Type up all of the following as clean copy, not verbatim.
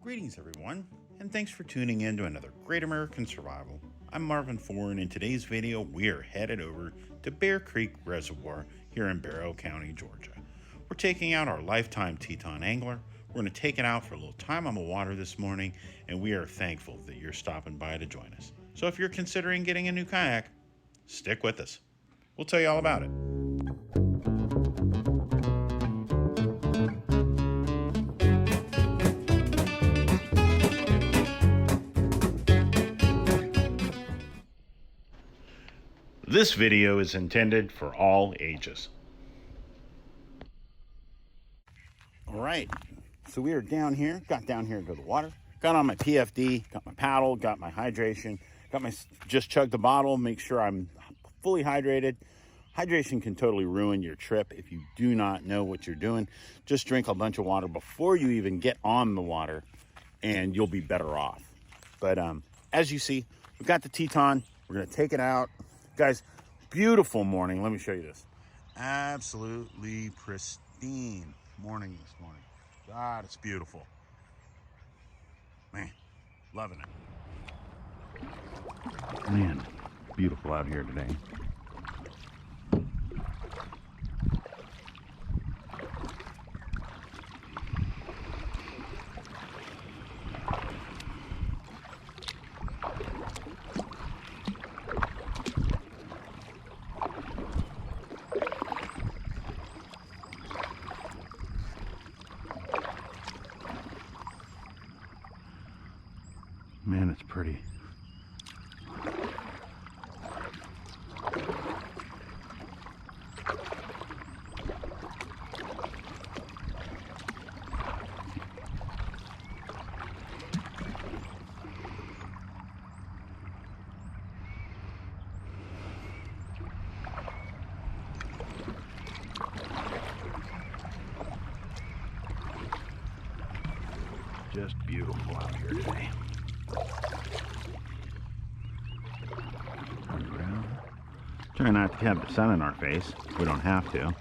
Greetings everyone, and thanks for tuning in to another Great American Survival. I'm Marvin Ford, and in today's video we are headed over to Bear Creek Reservoir here in Barrow County, Georgia. We're taking out our Lifetime Teton angler. We're going to take it out for a little time on the water this morning, and we are thankful that you're stopping by to join us. So if you're considering getting a new kayak, stick with us. We'll tell you all about it. This video is intended for all ages. All right, so we are down here, got down here to go to the water, got on my PFD, got my paddle, got my hydration, just chugged the bottle, make sure I'm fully hydrated. Hydration can totally ruin your trip if you do not know what you're doing. Just drink a bunch of water before you even get on the water and you'll be better off. But as you see, we've got the Teton, we're gonna take it out. Guys, beautiful morning. Let me show you this. Absolutely pristine morning this morning. God, it's beautiful. Man, loving it. Man, beautiful out here today. Man, it's pretty. Just beautiful out here today. Try not to have the sun in our face. We don't have to.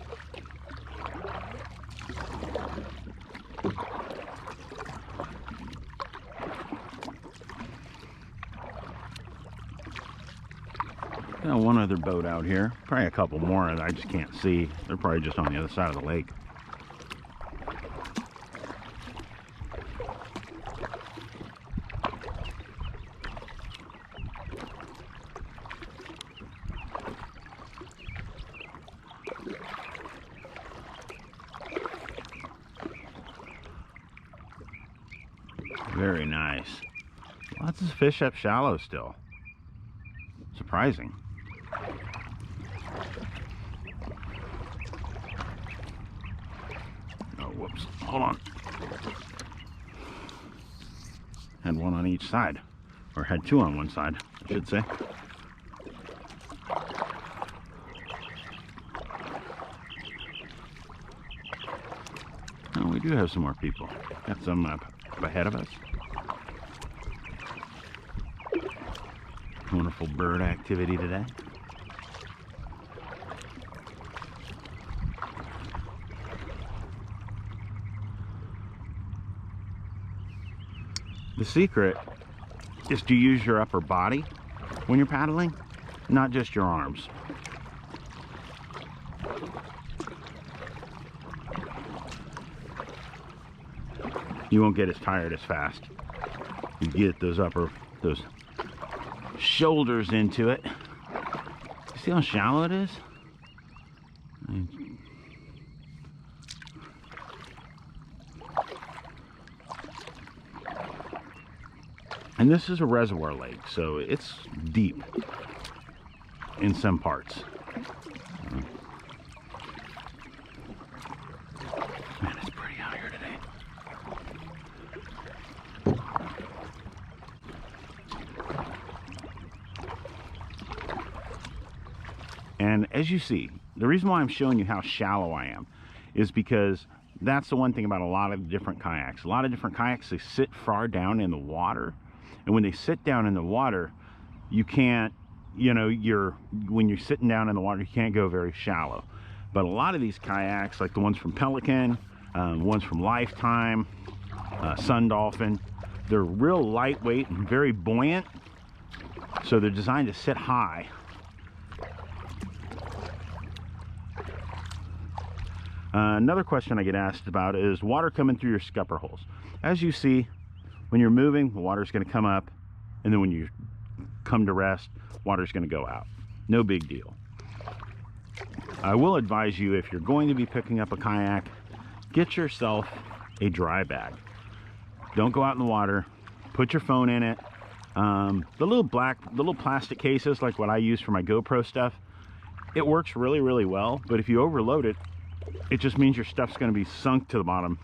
Got one other boat out here. Probably a couple more that I just can't see. They're probably just on the other side of the lake. Very nice. Lots of fish up shallow still. Surprising. Oh, whoops. Hold on. Had one on each side. Or had two on one side, I should say. Oh, we do have some more people. Got some up ahead of us. Wonderful bird activity today. The secret is to use your upper body when you're paddling, not just your arms. You won't get as tired as fast. You get those shoulders into it. See how shallow it is? And this is a reservoir lake, so it's deep in some parts. Man, it's pretty out here today. And as you see, the reason why I'm showing you how shallow I am is because that's the one thing about a lot of different kayaks. A lot of different kayaks, they sit far down in the water. And when they sit down in the water, you can't, when you're sitting down in the water, you can't go very shallow. But a lot of these kayaks, like the ones from Pelican, ones from Lifetime, sun dolphin. They're real lightweight and very buoyant, so they're designed to sit high. Another question I get asked about is water coming through your scupper holes. As you see, when you're moving, the water's going to come up, and then when you come to rest, water's going to go out. No big deal. I will advise you, if you're going to be picking up a kayak, get yourself a dry bag. Don't go out in the water. Put your phone in it. The little plastic cases, like what I use for my GoPro stuff, it works really, really well. But if you overload it, it just means your stuff's going to be sunk to the bottom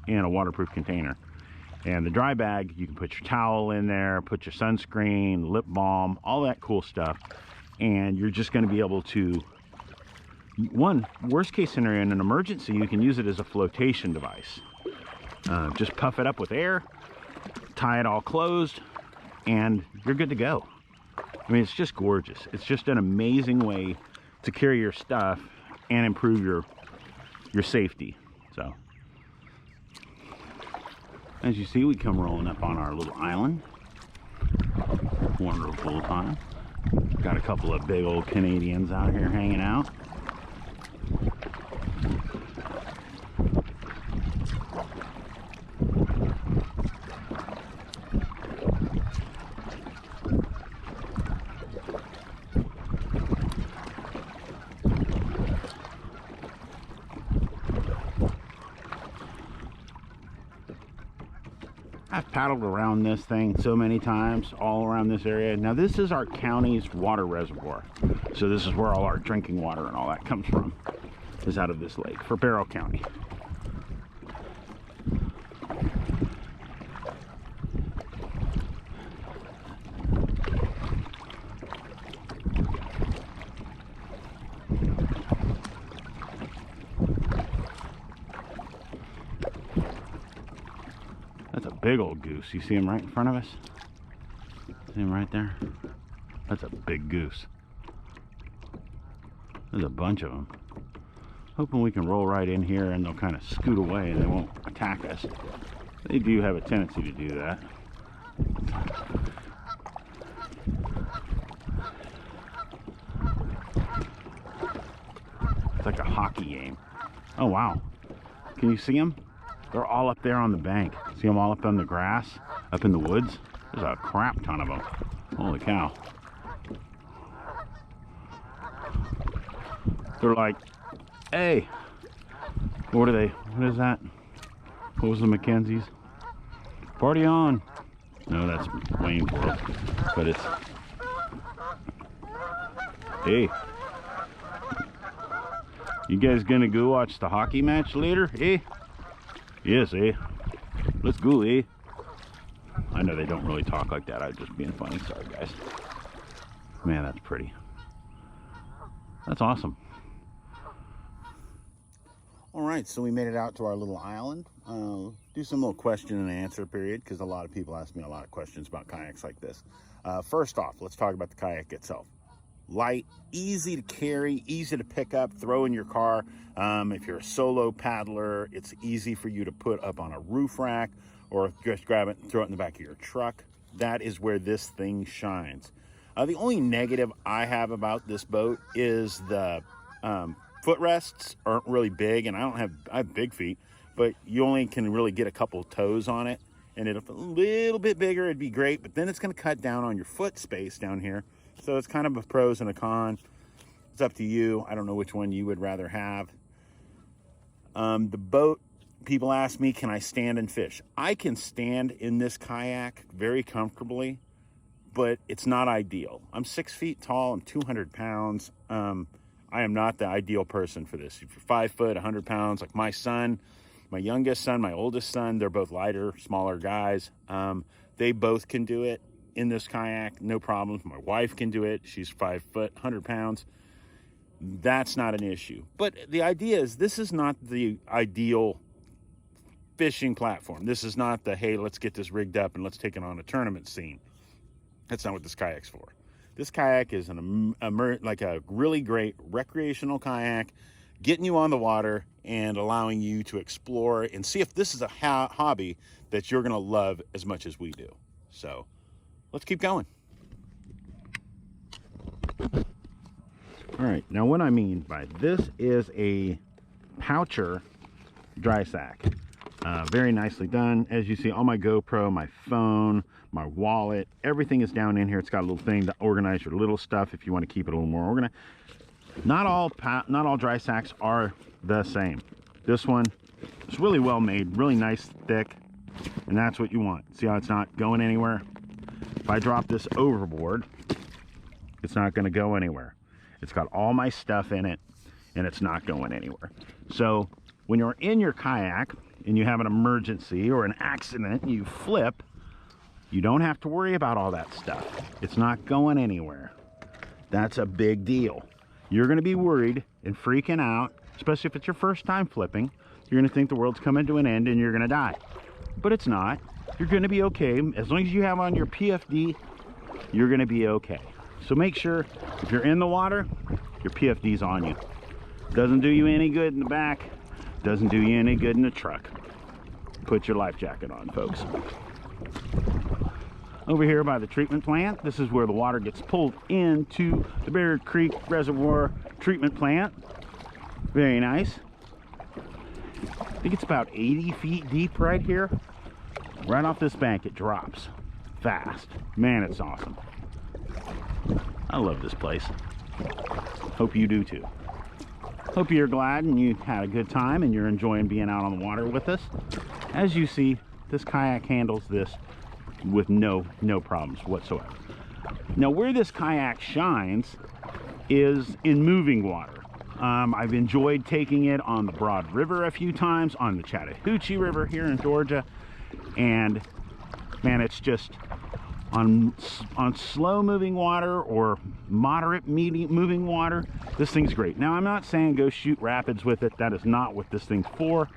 in a waterproof container. And the dry bag, you can put your towel in there, put your sunscreen, lip balm, all that cool stuff. And you're just going to be able to, one, worst case scenario, in an emergency, you can use it as a flotation device. Just puff it up with air, tie it all closed, and you're good to go. I mean, it's just gorgeous. It's just an amazing way to carry your stuff and improve your safety. So, as you see, we come rolling up on our little island. Wonderful time. Got a couple of big old Canadians out here hanging out. I've paddled around this thing so many times, all around this area. Now, this is our county's water reservoir. So this is where all our drinking water and all that comes from, is out of this lake for Barrow County. That's a big old goose. You see him right in front of us? See him right there? That's a big goose. There's a bunch of them. Hoping we can roll right in here and they'll kind of scoot away and they won't attack us. They do have a tendency to do that. It's like a hockey game. Oh, wow. Can you see them? They're all up there on the bank. See them all up on the grass, up in the woods? There's a crap ton of them. Holy cow. They're like, hey, what are they? What is that? What was the Mackenzies? Party on. No, that's Wayne's World. But it's, hey, you guys gonna go watch the hockey match later, eh? Yes, eh? Let's go, eh? I know they don't really talk like that. I was just being funny. Sorry, guys. Man, that's pretty. That's awesome. All right, so we made it out to our little island. Do some little question and answer period, because a lot of people ask me a lot of questions about kayaks like this. First off, let's talk about the kayak itself. Light, easy to carry, easy to pick up, throw in your car. If you're a solo paddler, it's easy for you to put up on a roof rack or just grab it and throw it in the back of your truck. That is where this thing shines. The only negative I have about this boat is the footrests aren't really big, and I have big feet, but you only can really get a couple toes on it. And if a little bit bigger, it'd be great, but then it's going to cut down on your foot space down here. So it's kind of a pros and a con. It's up to you. I don't know which one you would rather have. The boat, people ask me, can I stand and fish? I can stand in this kayak very comfortably, but it's not ideal. I'm 6 feet tall. I'm 200 pounds. I am not the ideal person for this. If you're 5 foot, 100 pounds, like my son, my youngest son, my oldest son, they're both lighter, smaller guys. They both can do it in this kayak, no problems. My wife can do it. She's 5 foot, 100 pounds. That's not an issue. But the idea is, this is not the ideal fishing platform. This is not the, hey, let's get this rigged up and let's take it on a tournament scene. That's not what this kayak's for. This kayak is like a really great recreational kayak. getting you on the water and allowing you to explore and see if this is a hobby that you're going to love as much as we do. So let's keep going. All right, now what I mean by this is a poucher dry sack. Very nicely done. As you see, all my GoPro, my phone, my wallet, everything is down in here. It's got a little thing to organize your little stuff if you want to keep it a little more organized. Not all dry sacks are the same. This one is really well made, really nice, thick, and that's what you want. See how it's not going anywhere? If I drop this overboard, it's not going to go anywhere. It's got all my stuff in it, and it's not going anywhere. So when you're in your kayak and you have an emergency or an accident and you flip, you don't have to worry about all that stuff. It's not going anywhere. That's a big deal. You're going to be worried and freaking out, especially if it's your first time flipping. You're going to think the world's coming to an end and you're going to die. But it's not. You're going to be okay. As long as you have on your PFD, you're going to be okay. So make sure if you're in the water, your PFD's on you. Doesn't do you any good in the back. Doesn't do you any good in the truck. Put your life jacket on, folks. Over here by the treatment plant, this is where the water gets pulled into the Bear Creek Reservoir treatment plant. Very nice. I think it's about 80 feet deep right here. Right off this bank, it drops fast. Man, it's awesome. I love this place. Hope you do too. Hope you're glad and you had a good time and you're enjoying being out on the water with us. As you see, this kayak handles this with no problems whatsoever. Now, where this kayak shines is in moving water. I've enjoyed taking it on the Broad River a few times, on the Chattahoochee River here in Georgia, and man, it's just on slow moving water or moderate moving water, this thing's great. Now, I'm not saying go shoot rapids with it. That is not what this thing's for.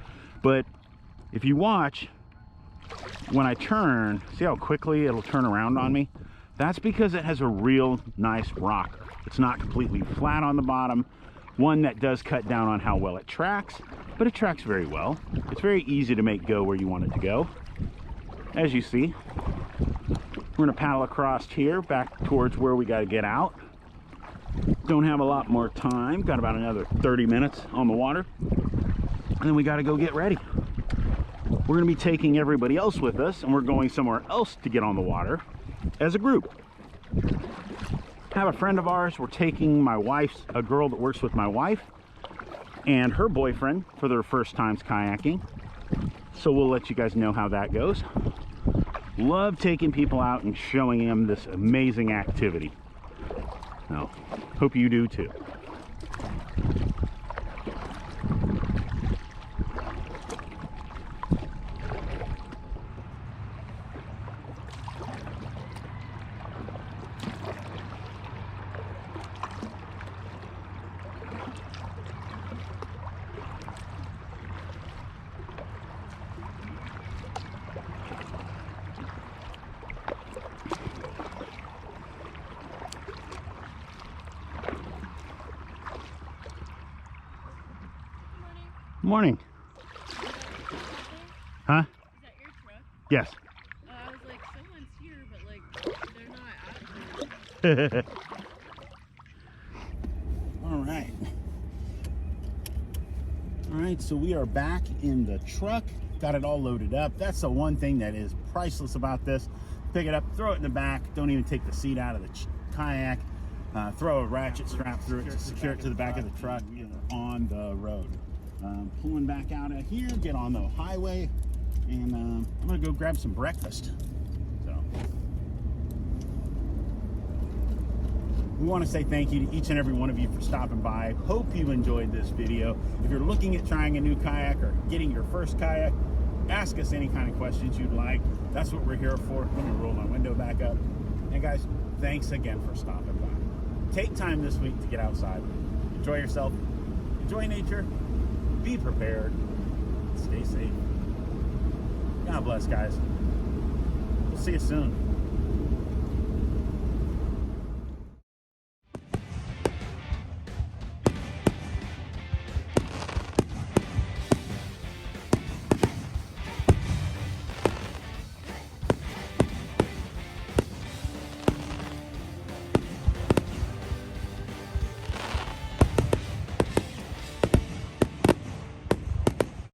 But if you watch, when I turn, see how quickly it'll turn around on me? That's because it has a real nice rocker. It's not completely flat on the bottom. One that does cut down on how well it tracks, but it tracks very well. It's very easy to make go where you want it to go. As you see, we're gonna paddle across here back towards where we gotta get out. Don't have a lot more time. Got about another 30 minutes on the water. And then we gotta go get ready. We're gonna be taking everybody else with us, and we're going somewhere else to get on the water as a group. Have a friend of ours. We're taking a girl that works with my wife and her boyfriend for their first times kayaking. So we'll let you guys know how that goes. Love taking people out and showing them this amazing activity. Now, hope you do too. Morning. Huh? Is that your truck? Yes. I was like, someone's here, but like, they're not out here. All right, so we are back in the truck. Got it all loaded up. That's the one thing that is priceless about this. Pick it up, throw it in the back. Don't even take the seat out of the kayak. Throw a ratchet strap through it to secure it to the back of the truck on the road. Pulling back out of here, get on the highway, and I'm gonna go grab some breakfast. So we want to say thank you to each and every one of you for stopping by. Hope you enjoyed this video. If you're looking at trying a new kayak or getting your first kayak, ask us any kind of questions you'd like. That's what we're here for. Let me roll my window back up. And guys, thanks again for stopping by. Take time this week to get outside. Enjoy yourself. Enjoy nature. Be prepared. Stay safe. God bless, guys. We'll see you soon.